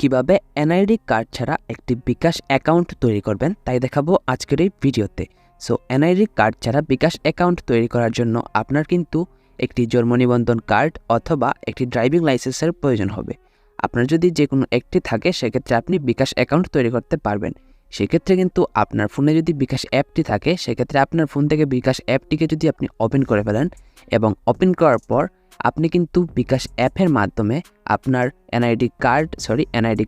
কিভাবে NID card ছাড়া একটি বিকাশ অ্যাকাউন্ট তৈরি করবেন তাই দেখাবো আজকের এই ভিডিওতে। সো এনআইডি কার্ড ছাড়া বিকাশ অ্যাকাউন্ট তৈরি করার জন্য আপনার কিন্তু একটি জন্ম নিবন্ধন কার্ড অথবা একটি ড্রাইভিং লাইসেন্সের প্রয়োজন হবে। আপনার যদি যে কোনো একটি থাকে সেক্ষেত্রে আপনি বিকাশ অ্যাকাউন্ট তৈরি করতে পারবেন। সেক্ষেত্রে কিন্তু আপনার ফোনে যদি বিকাশ অ্যাপটি থাকে সেক্ষেত্রে আপনার ফোন থেকে বিকাশ অ্যাপটিকে যদি আপনি ওপেন করে ফেলেন এবং ওপেন করার পর আপনি কিন্তু বিকাশ অ্যাপের মাধ্যমে আপনার এনআইডি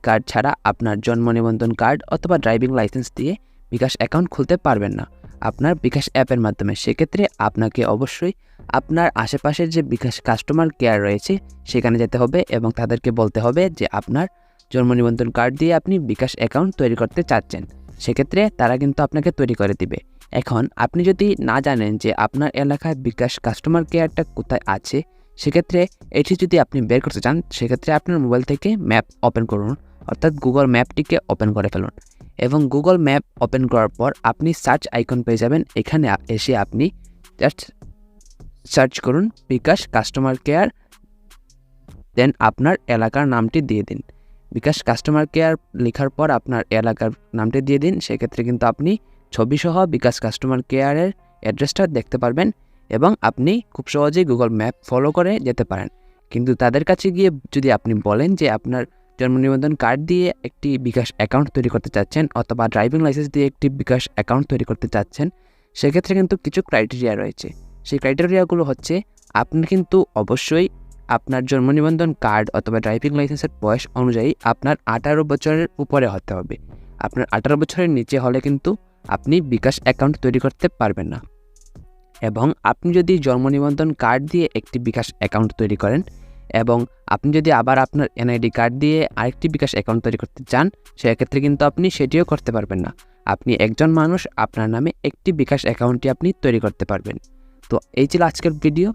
কার্ড ছাড়া আপনার জন্ম নিবন্ধন কার্ড অথবা ড্রাইভিং লাইসেন্স দিয়ে বিকাশ অ্যাকাউন্ট খুলতে পারবেন না আপনার বিকাশ অ্যাপের মাধ্যমে। সেক্ষেত্রে আপনাকে অবশ্যই আপনার আশেপাশের যে বিকাশ কাস্টমার কেয়ার রয়েছে সেখানে যেতে হবে এবং তাদেরকে বলতে হবে যে আপনার জন্ম নিবন্ধন কার্ড দিয়ে আপনি বিকাশ অ্যাকাউন্ট তৈরি করতে চাচ্ছেন। সেক্ষেত্রে তারা কিন্তু আপনাকে তৈরি করে দিবে। এখন আপনি যদি না জানেন যে আপনার এলাকায় বিকাশ কাস্টমার কেয়ারটা কোথায় আছে, সেক্ষেত্রে এটি যদি আপনি বের করতে চান সেক্ষেত্রে আপনার মোবাইল থেকে ম্যাপ ওপেন করুন, অর্থাৎ গুগল ম্যাপটিকে ওপেন করে ফেলুন এবং গুগল ম্যাপ ওপেন করার পর আপনি সার্চ আইকন পেয়ে যাবেন। এখানে এসে আপনি জাস্ট সার্চ করুন বিকাশ কাস্টমার কেয়ার, দেন আপনার এলাকার নামটি দিয়ে দিন। বিকাশ কাস্টমার কেয়ার লেখার পর আপনার এলাকার নামটি দিয়ে দিন। সেক্ষেত্রে কিন্তু আপনি ছবিসহ বিকাশ কাস্টমার কেয়ারের অ্যাড্রেসটা দেখতে পারবেন এবং আপনি খুব সহজেই গুগল ম্যাপ ফলো করে যেতে পারেন। কিন্তু তাদের কাছে গিয়ে যদি আপনি বলেন যে আপনার জন্ম নিবন্ধন কার্ড দিয়ে একটি বিকাশ অ্যাকাউন্ট তৈরি করতে চাচ্ছেন অথবা ড্রাইভিং লাইসেন্স দিয়ে একটি বিকাশ অ্যাকাউন্ট তৈরি করতে চাচ্ছেন, সেক্ষেত্রে কিন্তু কিছু ক্রাইটেরিয়া রয়েছে। সেই ক্রাইটেরিয়াগুলো হচ্ছে আপনি কিন্তু অবশ্যই আপনার জন্ম নিবন্ধন কার্ড অথবা ড্রাইভিং লাইসেন্সের বয়স অনুযায়ী আপনার 18 বছরের উপরে হতে হবে। আপনার 18 বছরের নিচে হলে কিন্তু আপনি বিকাশ অ্যাকাউন্ট তৈরি করতে পারবেন না। এবং আপনি যদি জন্ম নিবন্ধন কার্ড দিয়ে একটি বিকাশ অ্যাকাউন্ট তৈরি করেন এবং আপনি যদি আবার আপনার এনআইডি কার্ড দিয়ে আরেকটি বিকাশ অ্যাকাউন্ট তৈরি করতে চান, সেক্ষেত্রে কিন্তু আপনি সেটিও করতে পারবেন না। আপনি একজন মানুষ, আপনার নামে একটি বিকাশ অ্যাকাউন্টটি আপনি তৈরি করতে পারবেন। তো এই ছিল আজকের ভিডিও।